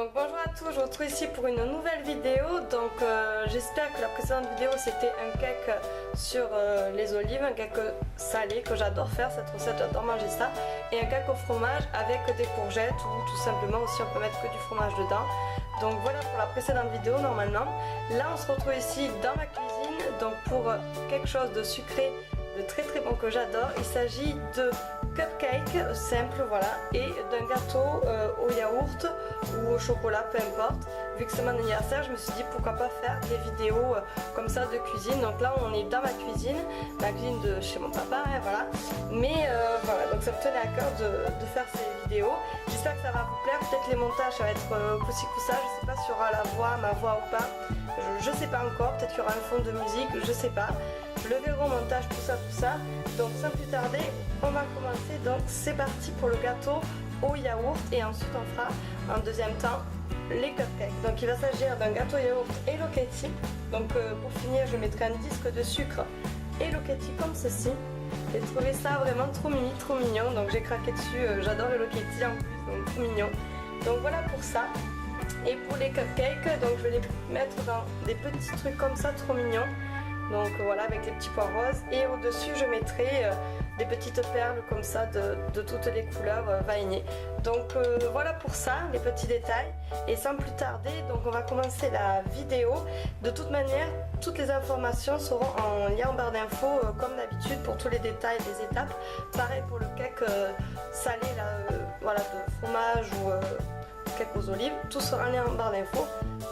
Donc bonjour à tous, je vous retrouve ici pour une nouvelle vidéo. Donc j'espère que la précédente vidéo c'était un cake sur les olives, un cake salé que j'adore faire, cette recette j'adore manger ça, et un cake au fromage avec des courgettes ou tout simplement aussi on peut mettre que du fromage dedans. Donc voilà pour la précédente vidéo normalement. Là on se retrouve ici dans ma cuisine donc pour quelque chose de sucré, de très très bon que j'adore. Il s'agit de cupcake simple, voilà, et d'un gâteau au yaourt ou au chocolat, peu importe. Vu que c'est mon anniversaire, je me suis dit pourquoi pas faire des vidéos comme ça de cuisine. Donc là on est dans ma cuisine de chez mon papa, hein, voilà. Mais voilà, donc ça me tenait à cœur de faire ces vidéos. J'espère que ça va vous plaire. Peut-être les montages ça va être coup-ci coup-ça, je sais pas s'il y aura la voix, ma voix ou pas. Je sais pas encore, peut-être qu'il y aura un fond de musique, je sais pas. Je le verrai au montage, tout ça. Donc sans plus tarder, on va commencer. Donc c'est parti pour le gâteau au yaourt et ensuite on fera en deuxième temps les cupcakes. Donc il va s'agir d'un gâteau yaourt Hello Kitty. Donc pour finir je mettrai un disque de sucre Hello Kitty comme ceci. J'ai trouvé ça vraiment trop mimi, trop mignon. Donc j'ai craqué dessus, j'adore Hello Kitty en plus, donc trop mignon. Donc voilà pour ça. Et pour les cupcakes, donc je vais les mettre dans des petits trucs comme ça, trop mignons. Donc voilà, avec les petits pois roses. Et au-dessus, je mettrai des petites perles comme ça de toutes les couleurs vanillées. Donc voilà pour ça, les petits détails. Et sans plus tarder, donc on va commencer la vidéo. De toute manière, toutes les informations seront en lien en barre d'infos comme d'habitude pour tous les détails des étapes. Pareil pour le cake salé là, voilà, de fromage ou cake aux olives. Tout sera en lien en barre d'infos.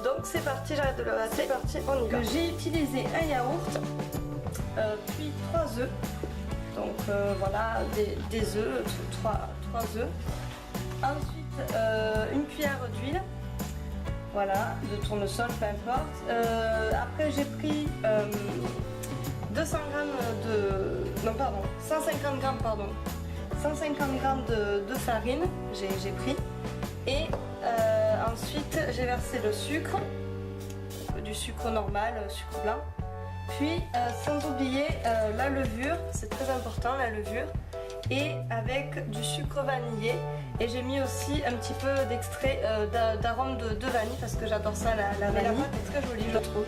Donc c'est parti, j'arrête de le rater, c'est parti, on y va. J'ai utilisé un yaourt, puis 3 œufs. Donc voilà, des œufs, 3 œufs. Ensuite, une cuillère d'huile, voilà, de tournesol, peu importe. Après, j'ai pris 200 g de... Non, pardon, 150 g, pardon. 150 g de farine, j'ai pris. Et ensuite, j'ai versé le sucre, du sucre normal, sucre blanc. Puis, sans oublier la levure, c'est très important la levure, et avec du sucre vanillé. Et j'ai mis aussi un petit peu d'extrait d'arôme de vanille parce que j'adore ça, la vanille. La pâte est très jolie, je trouve,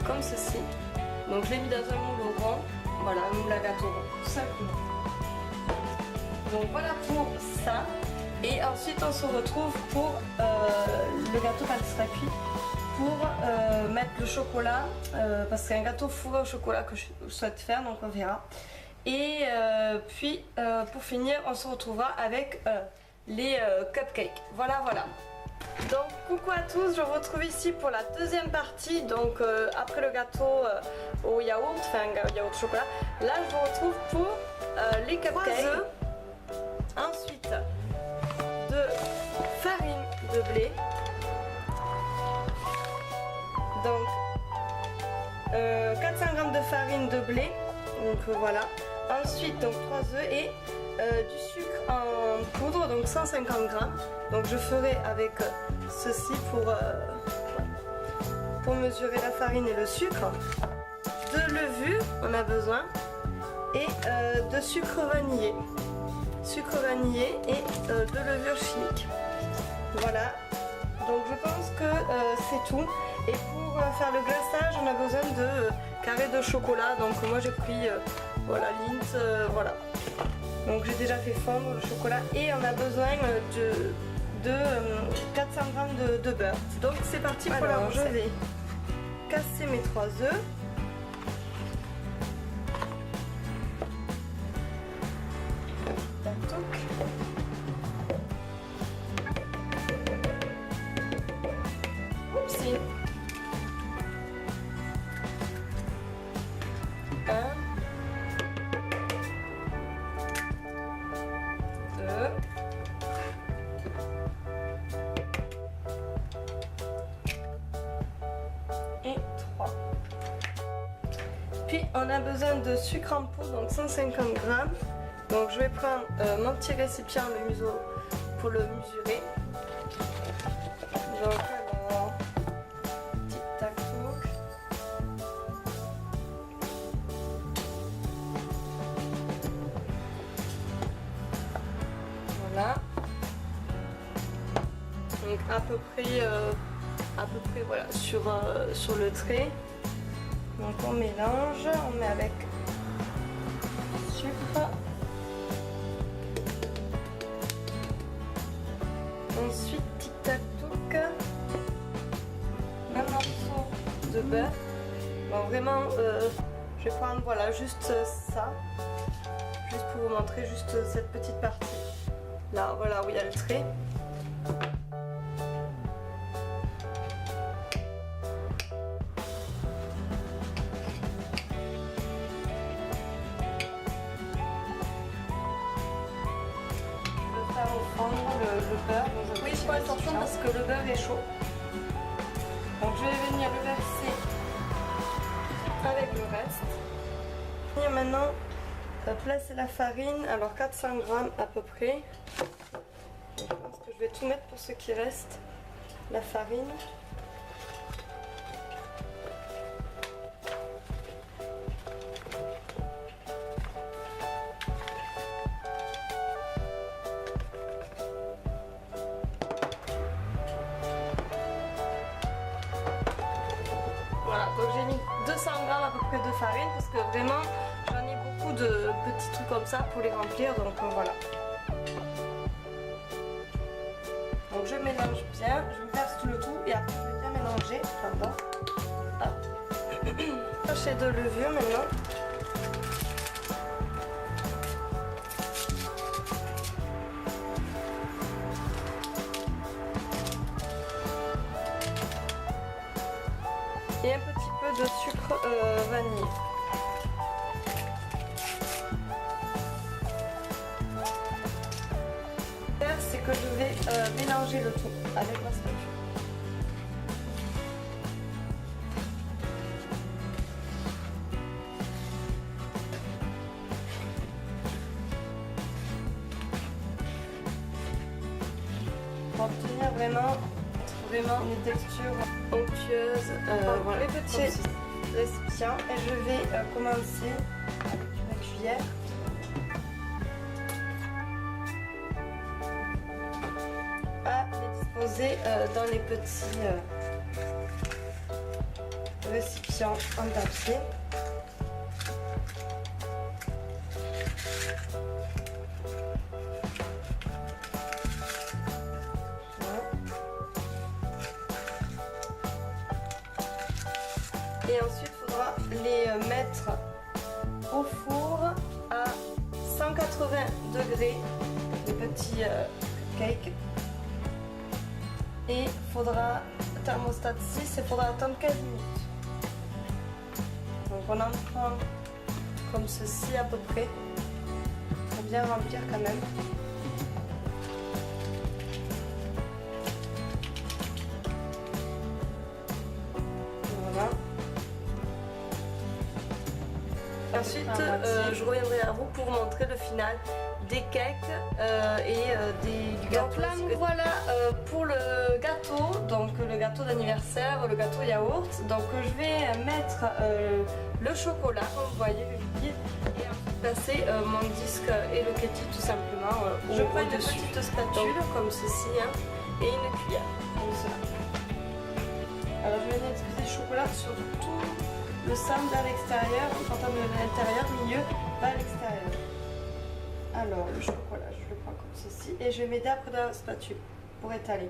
comme ceci. Donc, je l'ai mis dans un moule rond, voilà, un moule à gâteau rond, tout simplement. Donc, voilà pour ça. Et ensuite, on se retrouve pour le gâteau quand il sera cuit. Pour mettre le chocolat, parce que c'est un gâteau fourré au chocolat que je souhaite faire, donc on verra. Et puis pour finir, on se retrouvera avec les cupcakes. Voilà. Donc coucou à tous, je vous retrouve ici pour la deuxième partie. Donc après le gâteau au yaourt, enfin un yaourt chocolat, là je vous retrouve pour les cupcakes. Ensuite de farine de blé. Donc 400 g de farine de blé, donc voilà. Ensuite donc 3 œufs et du sucre en poudre, donc 150 g. Donc je ferai avec ceci pour mesurer la farine et le sucre. De levure, on a besoin, et de sucre vanillé. Sucre vanillé et de levure chimique. Voilà. Donc je pense que c'est tout. Et pour faire le glaçage, on a besoin de carrés de chocolat. Donc moi j'ai pris voilà, Lindt, voilà. Donc j'ai déjà fait fondre le chocolat. Et on a besoin de 400 g de beurre. Donc c'est parti pour la recette. Je vais casser mes 3 œufs. Oupsie. 1, 2 et 3. Puis on a besoin de sucre en poudre, donc 150 g. Donc je vais prendre mon petit récipient, le museau, pour le mesurer. Donc alors, tic tac toc. Voilà. donc à peu près voilà sur le trait. Donc on mélange, on met avec sucre. Ensuite tic tac touc, un morceau de beurre. Bon vraiment je vais prendre voilà juste ça, juste pour vous montrer juste cette petite partie là, voilà où il y a le trait. Le beurre. Oui, il faut attention parce que le beurre est chaud. Donc je vais venir le verser avec le reste. Et maintenant, placer la farine. Alors 400 grammes à peu près. Donc, je pense que je vais tout mettre pour ce qui reste. La farine. Voilà, donc j'ai mis 200 grammes à peu près de farine parce que vraiment j'en ai beaucoup de petits trucs comme ça pour les remplir, donc voilà. Donc je mélange bien, je verse tout le tout et après je vais bien mélanger. Pardon. Sachet de levure maintenant. Et un petit peu de sucre vanille. C'est que je vais mélanger le tout avec ma spatule. Pour obtenir vraiment une texture onctueuse. Voilà, les petits récipients et je vais commencer avec la cuillère. À les disposer dans les petits récipients en papier. Et ensuite, il faudra les mettre au four à 180 degrés, les petits cakes. Et il faudra, thermostat 6, il faudra attendre 15 minutes. Donc on en prend comme ceci à peu près. Il faut bien remplir quand même. Voilà. Ensuite, je reviendrai à vous pour montrer le final des cakes du gâteau. Donc là, nous voilà pour le gâteau, donc le gâteau d'anniversaire, le gâteau yaourt. Donc je vais mettre le chocolat, comme vous voyez, le liquide, et ensuite passer mon disque Hello Kitty tout simplement au-dessus. Je prends une petite spatule comme ceci et une cuillère comme cela. Alors je vais venir diffuser le chocolat sur tout le centre vers l'extérieur, quand on est à l'intérieur, milieu vers l'extérieur. Alors le chocolat, je le prends comme ceci et je vais m'aider après de la spatule pour étaler.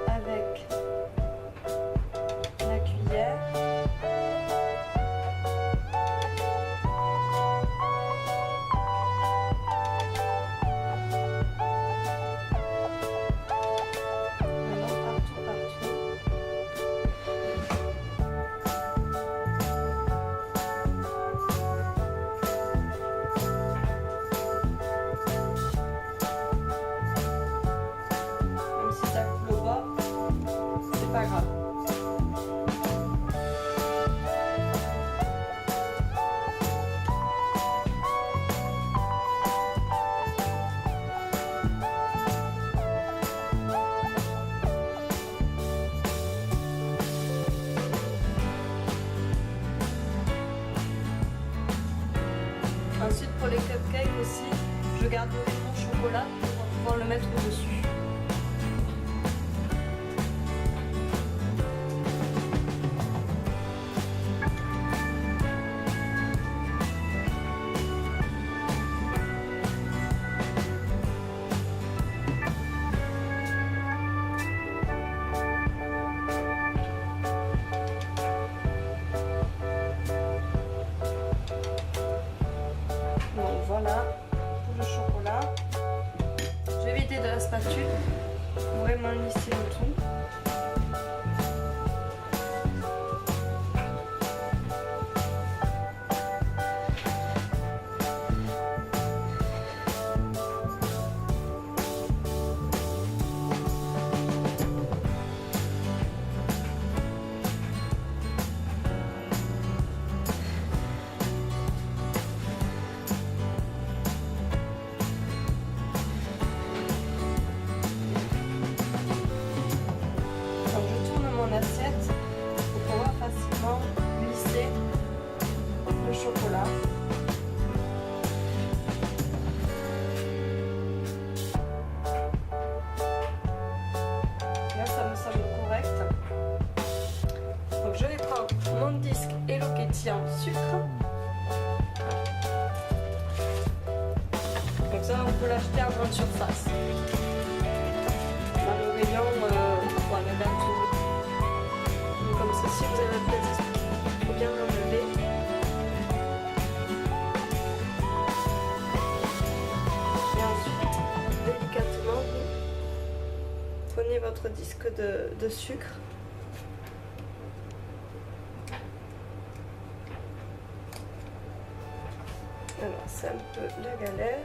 Avec la cuillère. je garde mon chocolat pour pouvoir le mettre au-dessus. Donc voilà pour le chocolat. Je vais vider de la spatule pour vraiment lisser le tout. Assiette pour pouvoir facilement glisser le chocolat. Là ça me semble correct. Donc je vais prendre mon disque Hello Kitty en sucre. Donc ça on peut l'acheter en grande surface. Dans le rayon pour un gâteau. Comme ceci, vous avez votre petit, il faut bien l'enlever. Et ensuite, délicatement, vous prenez votre disque de sucre. Alors, c'est un peu la galère.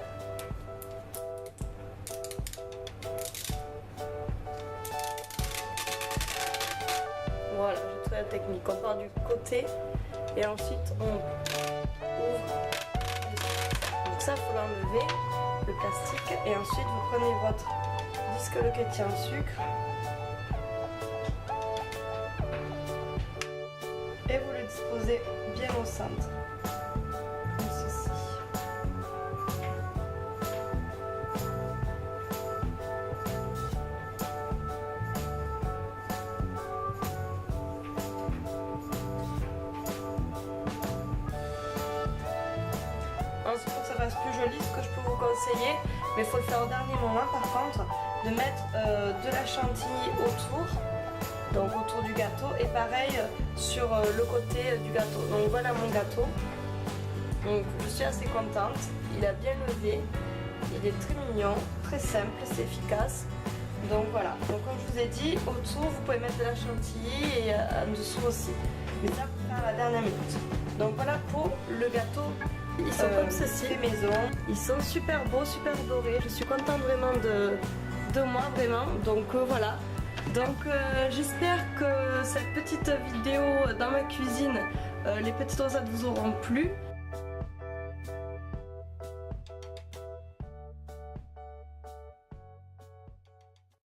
Voilà, j'ai trouvé la technique. On part du côté et ensuite on ouvre. Donc ça, il faut l'enlever, le plastique. Et ensuite, vous prenez votre disque Hello Kitty en sucre. Et vous le disposez bien au centre. Comme ceci. Ensuite, pour que ça fasse plus joli, ce que je peux vous conseiller, mais il faut le faire au dernier moment par contre, de mettre de la chantilly autour, donc autour du gâteau, et pareil sur le côté du gâteau. Donc voilà mon gâteau. Donc je suis assez contente, il a bien levé, il est très mignon, très simple, c'est efficace. Donc voilà, donc comme je vous ai dit, autour vous pouvez mettre de la chantilly et en dessous aussi. Mais ça, pour faire à la dernière minute. Donc voilà pour le gâteau. Ils sont comme ceci, les maisons. Ils sont super beaux, super dorés. Je suis contente vraiment de moi, vraiment. Donc voilà. Donc j'espère que cette petite vidéo dans ma cuisine, les petites recettes vous auront plu.